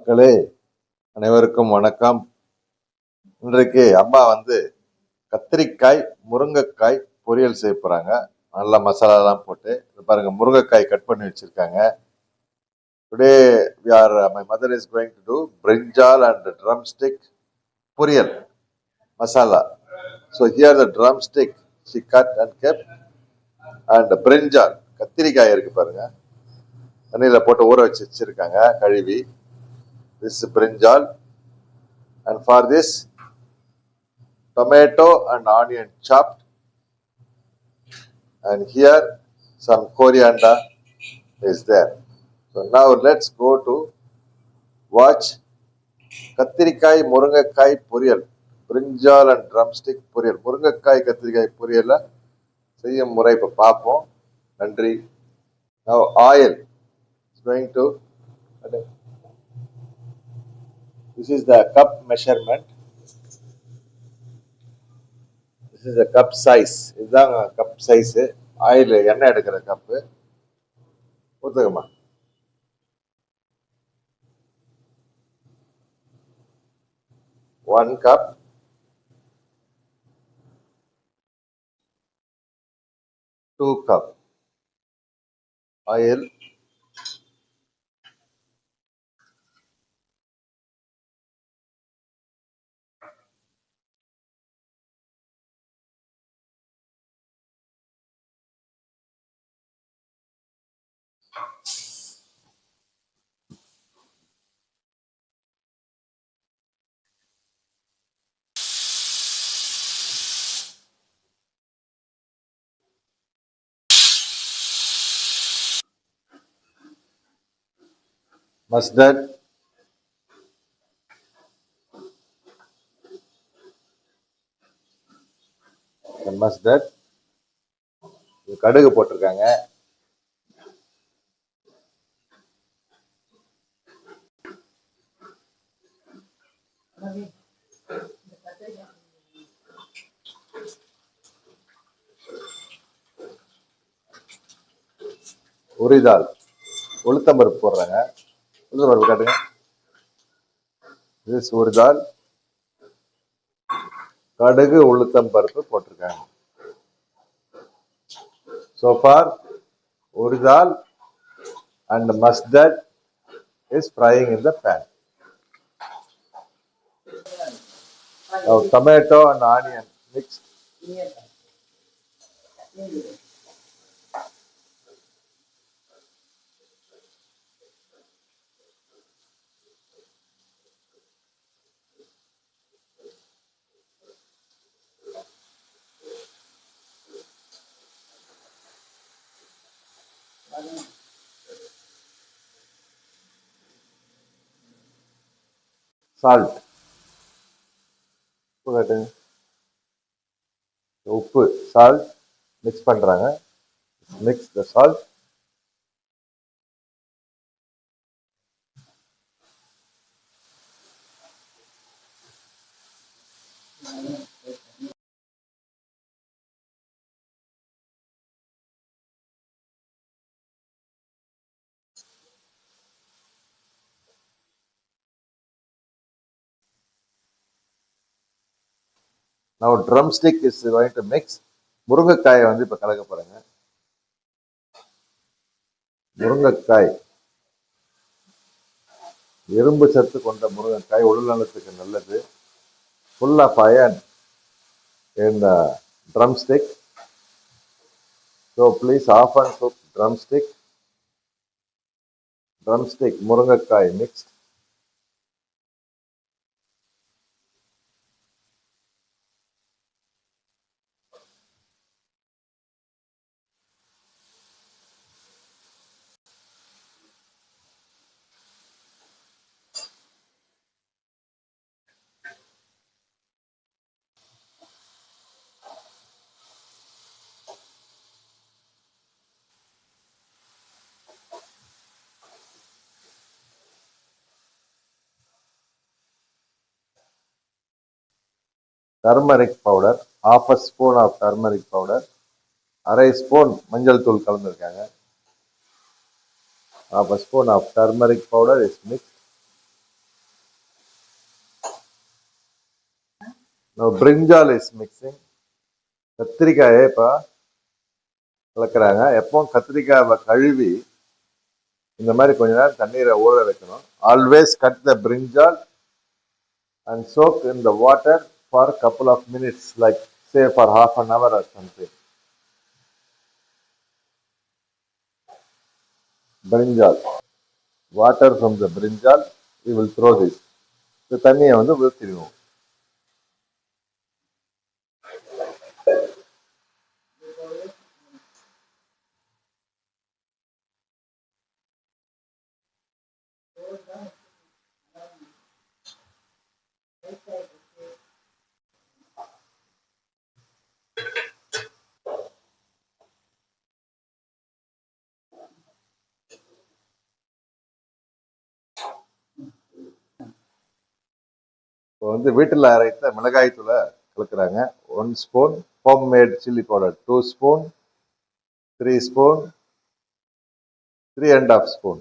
மக்களே, அனைவருக்கும் வணக்கம். இன்றைக்கு அம்மா கத்திரிக்காய் முருங்கைக்காய் பொரியல் செய்ய போறாங்க. நல்லா மசாலாலாம் போட்டு பாருங்க, முருங்கைக்காய் கட் பண்ணி வச்சிருக்காங்க. Today my mother is going to do brinjal and drumstick பொரியல் masala. So here the drumstick she cut and kept, and brinjal கத்திரிக்காய் இருக்கு பாருங்க, தண்ணியில போட்டு ஊற வச்சிருக்காங்க கழுவி. This brinjal, and for this tomato and onion chopped, and here some coriander is there. So now let's go to watch கத்திரிக்காய் முருங்கைக்காய் பொரியல், brinjal and drumstick பொரியல். முருங்கைக்காய் கத்திரிக்காய் பொரியல செய்யும் முறை இப்ப பார்ப்போம். நன்றி. Now oil is going to, this is the cup measurement, this is the cup size. இதுதான் கப் சைஸ். ஆயில் எண்ணெய் எடுக்கிற cup ஊத்துக்கமா. 1 cup, 2 cup oil, mustard, mustard, கடுகு போட்டிருக்காங்க. உரிதால் உளுத்தம்பருப்பு போடுறாங்க. உளுத்தம்பருப்பு காட்டுங்க. இது உரிதால், கடுகு உளுத்தம்பருப்பு போட்டிருக்காங்க. So far uridal and mustard is frying in the pan. Now tomato and onion mixed. Salt. உப்பு, salt mix பண்றாங்க. Mix the salt. Now drumstick is going to mix. முருங்கைக்காயை இப்ப கலக்க போறாங்க. முருங்கைக்காய் இரும்பு சத்து கொண்ட முருங்கைக்காய் உடல் நலத்துக்கு நல்லது. Full of iron in the drumstick. So please often cook drumstick. Drumstick முருங்கைக்காய் mixed. Turmeric powder, half a spoon of turmeric powder, அரை ஸ்பூன் மஞ்சள் தூள் கலந்துருக்காங்க. half a spoon of turmeric powder is mixed. Now brinjal is mixing. கத்திரிக்காயை இப்போ கலக்கிறாங்க. எப்பவும் கத்திரிக்காயை கழுவி இந்த மாதிரி கொஞ்ச நேரம் தண்ணீரை ஊற வைக்கணும். Always cut the brinjal and soak in the water for a couple of minutes, like say for half an hour or something. Brinjal. Water from the brinjal, we will throw this. இந்த தண்ணியை வந்து ஊற்றிடுவோம். இப்போ வந்து வீட்டில் அரைத்த மிளகாய் தூளை கலக்குறாங்க. 1 spoon home made chilli powder, 2 spoon, 3 spoon, 3.5 spoon,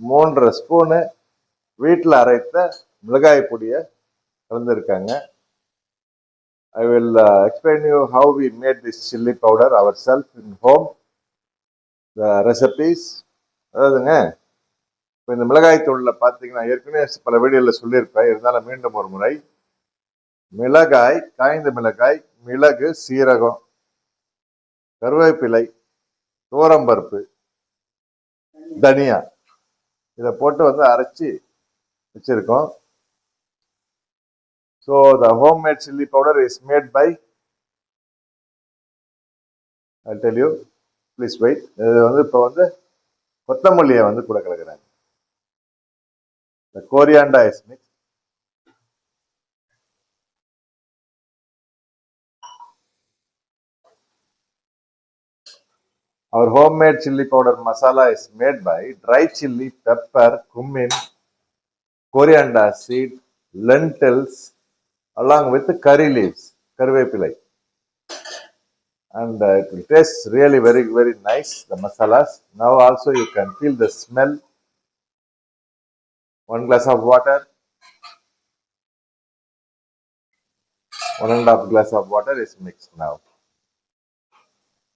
3 spoon வீட்டில் அரைத்த மிளகாய் பொடியை கலந்துருக்காங்க. I will explain you how we made this chili powder ourselves in home. The recipes. அதாவதுங்க, இப்போ இந்த மிளகாய் தூளில் பார்த்தீங்கன்னா ஏற்கனவே பல வீடியோவில் சொல்லியிருப்பேன், இருந்தாலும் மீண்டும் ஒரு முறை. மிளகாய், காய்ந்த மிளகாய், மிளகு, சீரகம், கருவேப்பிலை, துவரம்பருப்பு, தனியா, இதை போட்டு வந்து அரைச்சி வச்சிருக்கோம். So the homemade chilli powder is made by, I'll tell you, please wait. இது வந்து இப்போ வந்து கொத்தமல்லியை வந்து கூட கலக்கிறாங்க. The coriander is mixed. Our homemade chili powder masala is made by dry chili, pepper, cumin, coriander seed, lentils, along with curry leaves, karvepilai. And it will taste really very, very nice, the masalas. Now also you can feel the smell. 1 glass of water, 1.5 glass of water is mixed now.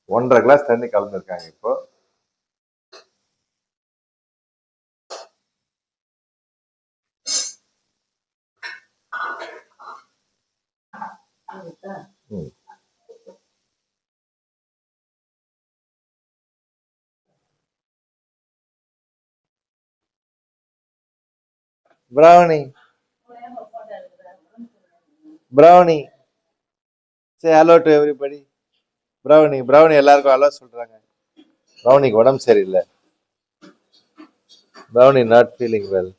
1.5 glass தண்ணி கலந்துருக்காங்க இப்போ. Brownie. Brownie. Say hello to everybody. Brownie. Brownie எல்லாருக்கும் hello சொல்றாங்க. Brownieக்கு உடம்பு சரியில்லை. Brownie not feeling well.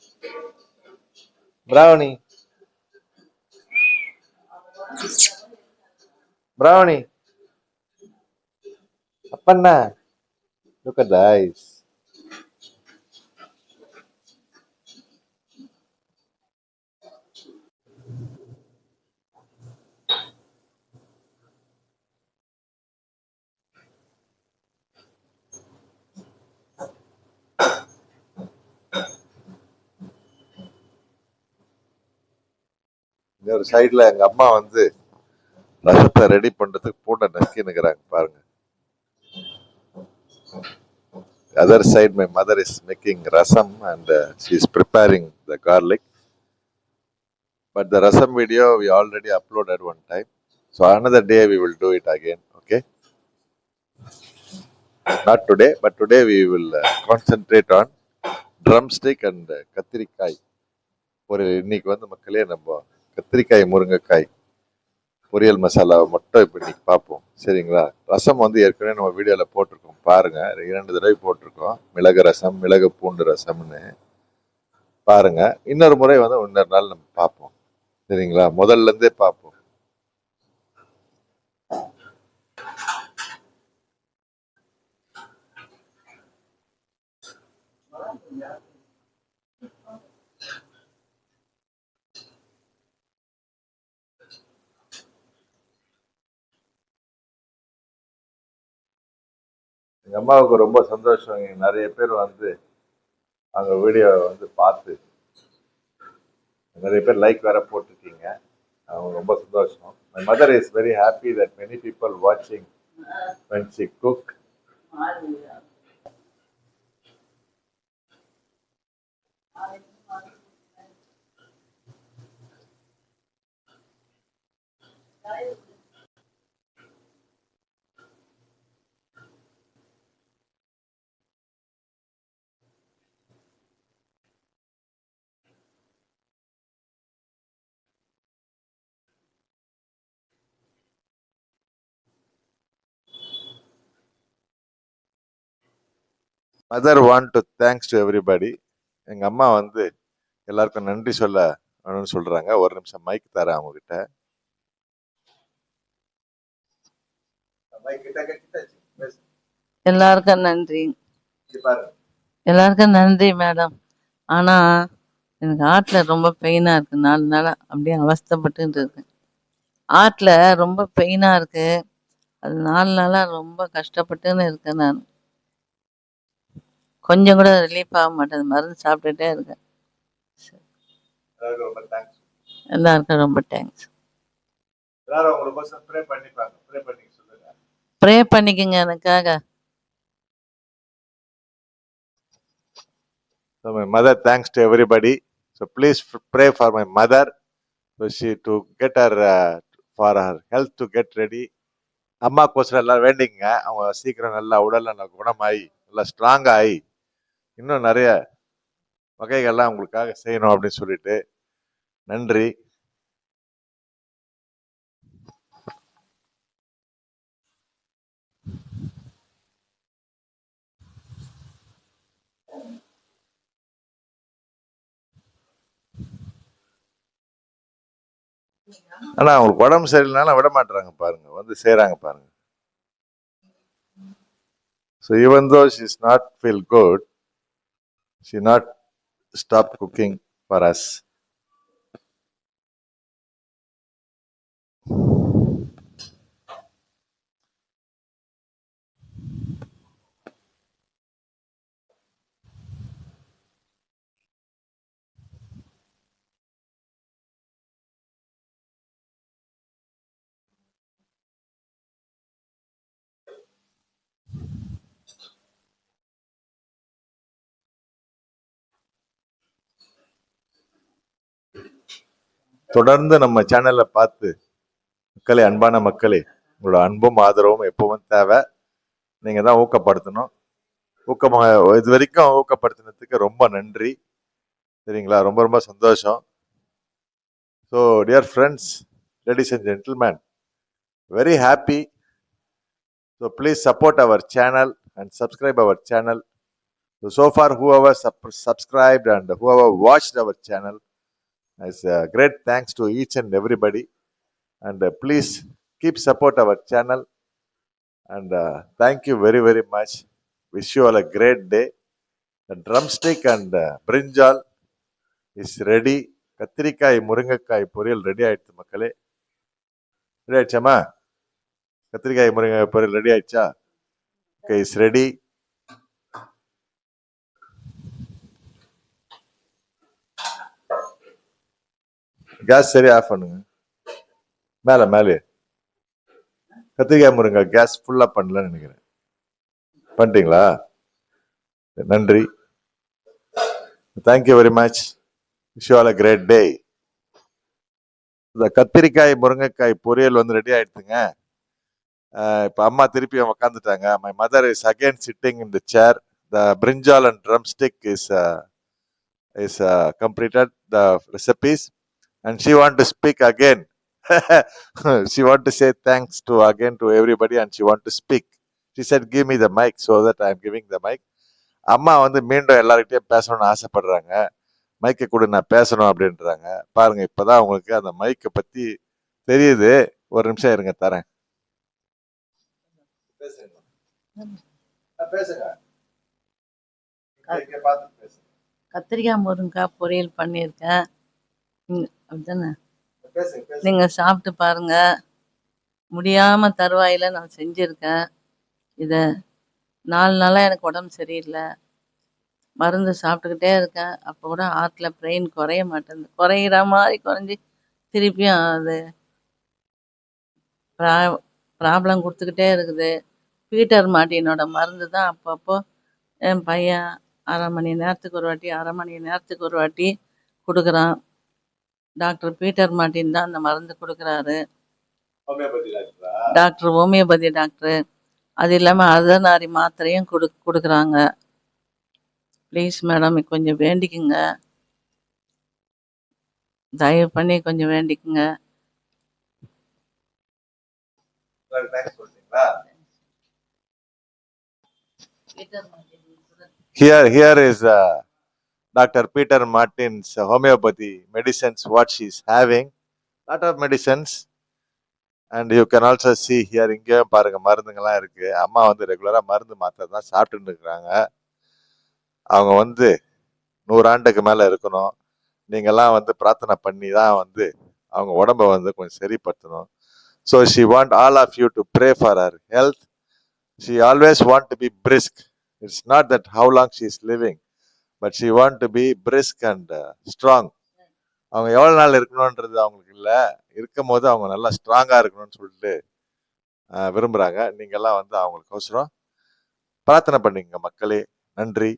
Brownie. Brownie. Appanna. Look at the eyes. இந்த ஒரு சைட்ல எங்க அம்மா வந்து ரசத்தை ரெடி பண்றதுக்கு பூண்டை நசுக்கினுக்கிறாங்க பாருங்க. Other side my mother is making rasam and she is preparing the garlic. But the rasam video we already uploaded one time. So another day we will do it again. Okay. Not today, but today we will concentrate on drumstick and கத்திரிக்காய் பொரியல். இன்னைக்கு வந்து மக்களே நம்ம கத்திரிக்காய் முருங்கைக்காய் பொரியல் மசாலாவை மட்டும் இப்போ இன்னைக்கு பார்ப்போம். சரிங்களா? ரசம் வந்து ஏற்கனவே நம்ம வீடியோவில் போட்டிருக்கோம் பாருங்க, 2 தடவை போட்டிருக்கோம். மிளகு ரசம், மிளகு பூண்டு ரசம்னு பாருங்க. இன்னொரு முறை வந்து இன்னொரு நாள் நம்ம பார்ப்போம். சரிங்களா? முதல்ல இருந்தே பார்ப்போம். எங்க அம்மாவுக்கு ரொம்ப சந்தோஷம். நிறைய பேர் வந்து அவங்க வீடியோவை வந்து பார்த்து நிறைய பேர் லைக் வேற போட்டிருக்கீங்க. அவங்க ரொம்ப சந்தோஷம். My mother is very happy that many people watching when she cook. Mother want to thanks to everybody. எங்க அம்மா வந்து எல்லாருக்கும் நன்றி சொல்லணும்னு சொல்றாங்க. ஒரு நிமிஷம் மைக் தரேன் அவங்க கிட்ட. எல்லாருக்கும் நன்றி. எல்லாருக்கும் நன்றி மேடம். ஆனா எனக்கு ஆட்ல ரொம்ப பெயினா இருக்கு. 4 நாளா அப்படியே அவஸ்தைப்பட்டு இருக்கேன். ஆட்ல ரொம்ப பெயினா இருக்கு. அது 4 நாளா ரொம்ப கஷ்டப்பட்டுன்னு இருக்கேன் நான். கொஞ்சம் கூட ரிலீஃப் ஆக மாட்டேது. மருந்து சாப்பிட்டுட்டே இருக்கேன். எல்லாருக்கும் ரொம்ப தேங்க்ஸ். ப்ரே பண்ணிக்கங்க எனக்காக. So my mother thanks to everybody. So please pray for my mother. So she to get her for her health to get ready. அம்மாக்கோசரம் எல்லாம் வேண்டிங்க. அவங்க சீக்கிரம் நல்லா உடல் நல்லா குணமாயி நல்லா ஸ்ட்ராங் ஆகி இன்னும் நிறைய வகைகள்லாம் உங்களுக்காக செய்யணும் அப்படின்னு சொல்லிட்டு நன்றி. ஆனா அவங்களுக்கு உடம்பு சரியில்லைனாலும் விட மாட்டாங்க பாருங்க, வந்து செய்யறாங்க பாருங்க. So even though she's not feel good, she not stop cooking for us. தொடர்ந்து நம்ம சேனல்ல பார்த்து மக்களே, அன்பான மக்களே, உங்களோட அன்பும் ஆதரவும் எப்பவும் தேவை. நீங்க தான் ஊக்கப்படுத்தணும். இது வரைக்கும் ஊக்கப்படுத்தினதுக்கு ரொம்ப நன்றி. சரிங்களா? ரொம்ப ரொம்ப சந்தோஷம். So dear friends, ladies and gentleman, very happy. So please support our channel and subscribe our channel. So far whoever subscribed and whoever watched our channel, is great thanks to each and everybody. And please keep support our channel. And thank you very very much. Wish you all a great day. The drumstick and brinjal is ready. கத்திரிக்காய் முருங்கைக்காய் பொரியல் ready ஆயிடுச்சு மக்களே. Ready ஆயிடுச்சாமா? கத்திரிக்காய் முருங்கைக்காய் பொரியல் ready ஆயிடுச்சா? Okay, is ready. Case சரி ஆஃப் பண்ணுங்க. மேலே மேலே கத்திரிக்காய் முருங்கை கேஸ் ஃபுல்லா பண்ணலன்னு நினைக்கிறேன். பண்ணிட்டீங்களா? நன்றி. Thank you very much. Wish you all a great day. இந்த கத்திரிக்காய் முருங்கைக்காய் பொரியல் வந்து ரெடி ஆயிடுச்சுங்க. இப்போ அம்மா திருப்பி உட்காந்துட்டாங்க. My mother is again sitting in the chair. The brinjal and drumstick is completed the recipes and she want to speak again. She want to say thanks to again to everybody and she want to speak. She said give me the mic, so that I am giving the mic. அம்மா வந்து மீண்டும் எல்லார்கிட்டயும் பேசணும்னு ஆசைப்படுறாங்க. மைக்கை கூட நான் பேசணும் அப்படின்றாங்க. பாருங்க, இப்பதான் உங்களுக்கு அந்த மைக்கை பத்தி தெரியுது. ஒரு நிமிஷம் இருங்க, தரேன். கத்திரிக்காய் முருங்கைக்காய் பொரியல் பண்ணியிருக்கேன். அப்படிதானே? நீங்க சாப்பிட்டு பாருங்க. முடியாம தருவாயில நான் செஞ்சிருக்கேன். இத 4 நாளா எனக்கு உடம்பு சரியில்லை. மருந்து சாப்பிட்டுக்கிட்டே இருக்கேன். அப்போ கூட ஹார்ட்ல பிரெயின் குறைய மாட்டேங்குது. குறையிற மாதிரி குறைஞ்சி திருப்பியும் அது ப்ராப்ளம் கொடுத்துக்கிட்டே இருக்குது. பீட்டர் மார்ட்டினோட மருந்து தான் அப்பப்போ என் பையன் அரை மணி நேரத்துக்கு ஒரு வாட்டி அரை மணி நேரத்துக்கு ஒரு வாட்டி கொடுக்குறான். டாக்டர் பீட்டர் மார்ட்டின் தான் அந்த மருந்து கொடுக்குறாரு. Doctor homeopathy doctor. அது இல்லாமல் அர்த்தநாரி மாத்திரையும் கொடுக்குறாங்க. ப்ளீஸ் மேடம் கொஞ்சம் வேண்டிக்குங்க, தயவு பண்ணி கொஞ்சம் வேண்டிக்குங்க. Here is Dr. Peter Martin's homeopathy medicines, what she's having. Lot of medicines. And you can also see here, இங்கேயும் பாருங்க மருந்துங்கள்லாம் இருக்கு. அம்மா வந்து ரெகுலரா மருந்து மாத்திரை தான் சாப்பிட்டுட்டு இருக்கிறாங்க. அவங்க வந்து 100 ஆண்டுக்கு மேல இருக்கணும். நீங்கெல்லாம் வந்து பிரார்த்தனை பண்ணி தான் வந்து அவங்க உடம்ப வந்து கொஞ்சம் சரிப்படுத்தணும். So she want all of you to pray for her health. She always want to be brisk. It's not that how long she is living, but she want to be brisk and strong. அவங்க எவ்வளவு நாள் இருக்கணும்ன்றது அவங்களுக்கு இல்ல, இருக்கும் போது அவங்க நல்லா ஸ்ட்ராங்கா இருக்கணும்னு சொல்லிட்டு விரும்புறாங்க. நீங்க எல்லாம் வந்து அவங்களுக்கோசரம் பிரார்த்தனை பண்ணீங்க மக்களே. நன்றி.